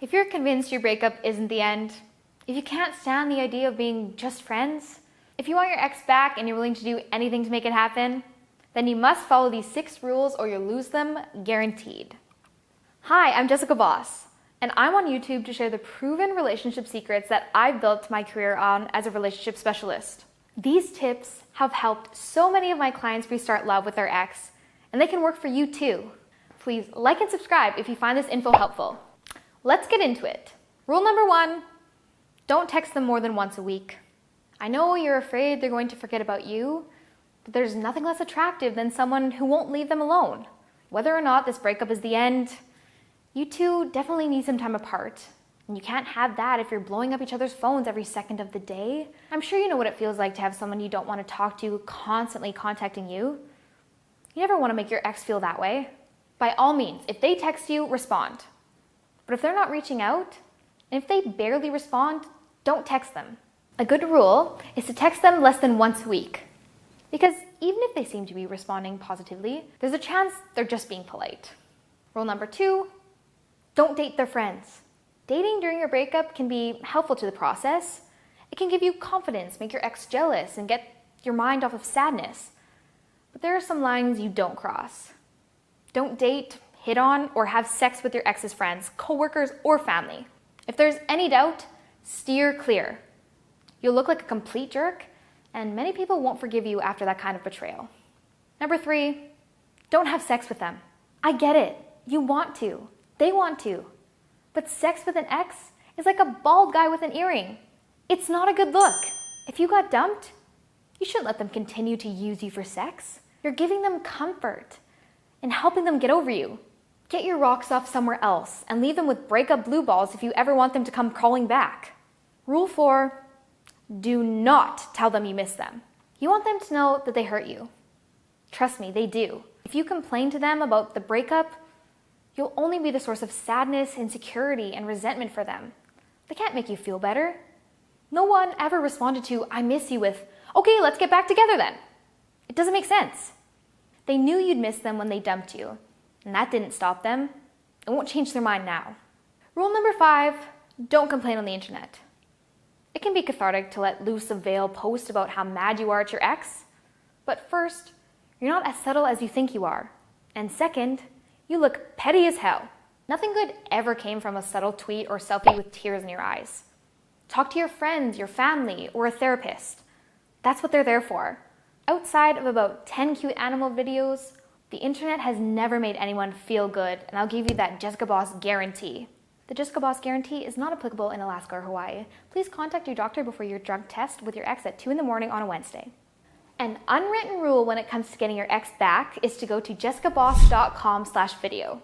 If you're convinced your breakup isn't the end, if you can't stand the idea of being just friends, if you want your ex back and you're willing to do anything to make it happen, then you must follow these 6 rules or you'll lose them, guaranteed. Hi, I'm Jessica Voss, and I'm on YouTube to share the proven relationship secrets that I've built my career on as a relationship specialist. These tips have helped so many of my clients restart love with their ex, and they can work for you too. Please like and subscribe if you find this info helpful. Let's get into it. Rule number 1, don't text them more than once a week. I know you're afraid they're going to forget about you, but there's nothing less attractive than someone who won't leave them alone. Whether or not this breakup is the end, you two definitely need some time apart. And you can't have that if you're blowing up each other's phones every second of the day. I'm sure you know what it feels like to have someone you don't want to talk to constantly contacting you. You never want to make your ex feel that way. By all means, if they text you, respond. But if they're not reaching out, and if they barely respond, don't text them. A good rule is to text them less than once a week. Because even if they seem to be responding positively, there's a chance they're just being polite. Rule number 2, don't date their friends. Dating during your breakup can be helpful to the process. It can give you confidence, make your ex jealous, and get your mind off of sadness. But there are some lines you don't cross. Don't date, hit on, or have sex with your ex's friends, coworkers, or family. If there's any doubt, steer clear. You'll look like a complete jerk, and many people won't forgive you after that kind of betrayal. Number 3, don't have sex with them. I get it. You want to. They want to. But sex with an ex is like a bald guy with an earring. It's not a good look. If you got dumped, you shouldn't let them continue to use you for sex. You're giving them comfort and helping them get over you. Get your rocks off somewhere else and leave them with breakup blue balls if you ever want them to come crawling back. Rule 4, do not tell them you miss them. You want them to know that they hurt you. Trust me, they do. If you complain to them about the breakup, you'll only be the source of sadness, insecurity, and resentment for them. They can't make you feel better. No one ever responded to "I miss you" with, "Okay, let's get back together then." It doesn't make sense. They knew you'd miss them when they dumped you, and that didn't stop them. It won't change their mind now. Rule number 5, don't complain on the internet. It can be cathartic to let loose a veiled post about how mad you are at your ex. But first, you're not as subtle as you think you are. And second, you look petty as hell. Nothing good ever came from a subtle tweet or selfie with tears in your eyes. Talk to your friends, your family, or a therapist. That's what they're there for. Outside of about 10 cute animal videos, the internet has never made anyone feel good, and I'll give you that Jessica Voss guarantee. The Jessica Voss guarantee is not applicable in Alaska or Hawaii. Please contact your doctor before your drug test with your ex at 2 in the morning on a Wednesday. An unwritten rule when it comes to getting your ex back is to go to jessicaboss.com/video.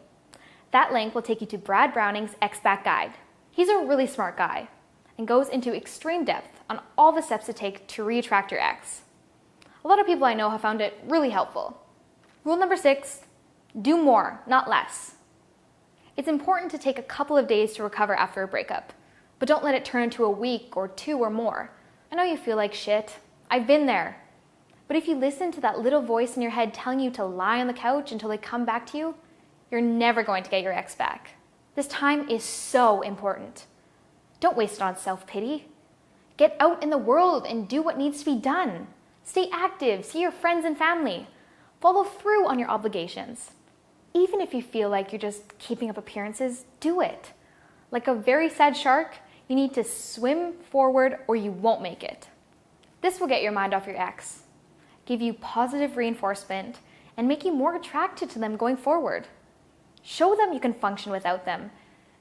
That link will take you to Brad Browning's Ex Back Guide. He's a really smart guy and goes into extreme depth on all the steps to take to reattract your ex. A lot of people I know have found it really helpful. Rule number 6, do more, not less. It's important to take a couple of days to recover after a breakup, but don't let it turn into a week or 2 or more. I know you feel like shit. I've been there. But if you listen to that little voice in your head telling you to lie on the couch until they come back to you, you're never going to get your ex back. This time is so important. Don't waste it on self-pity. Get out in the world and do what needs to be done. Stay active, see your friends and family. Follow through on your obligations. Even if you feel like you're just keeping up appearances, do it. Like a very sad shark, you need to swim forward or you won't make it. This will get your mind off your ex, give you positive reinforcement, and make you more attracted to them going forward. Show them you can function without them,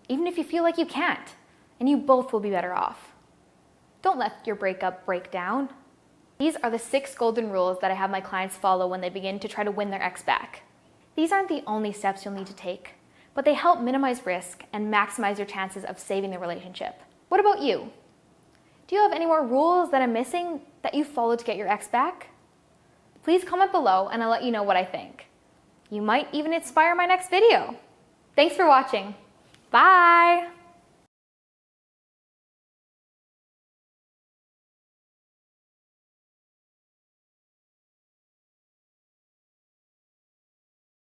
even if you feel like you can't, and you both will be better off. Don't let your breakup break down. These are the 6 golden rules that I have my clients follow when they begin to try to win their ex back. These aren't the only steps you'll need to take, but they help minimize risk and maximize your chances of saving the relationship. What about you? Do you have any more rules that I'm missing that you follow to get your ex back? Please comment below and I'll let you know what I think. You might even inspire my next video. Thanks for watching. Bye!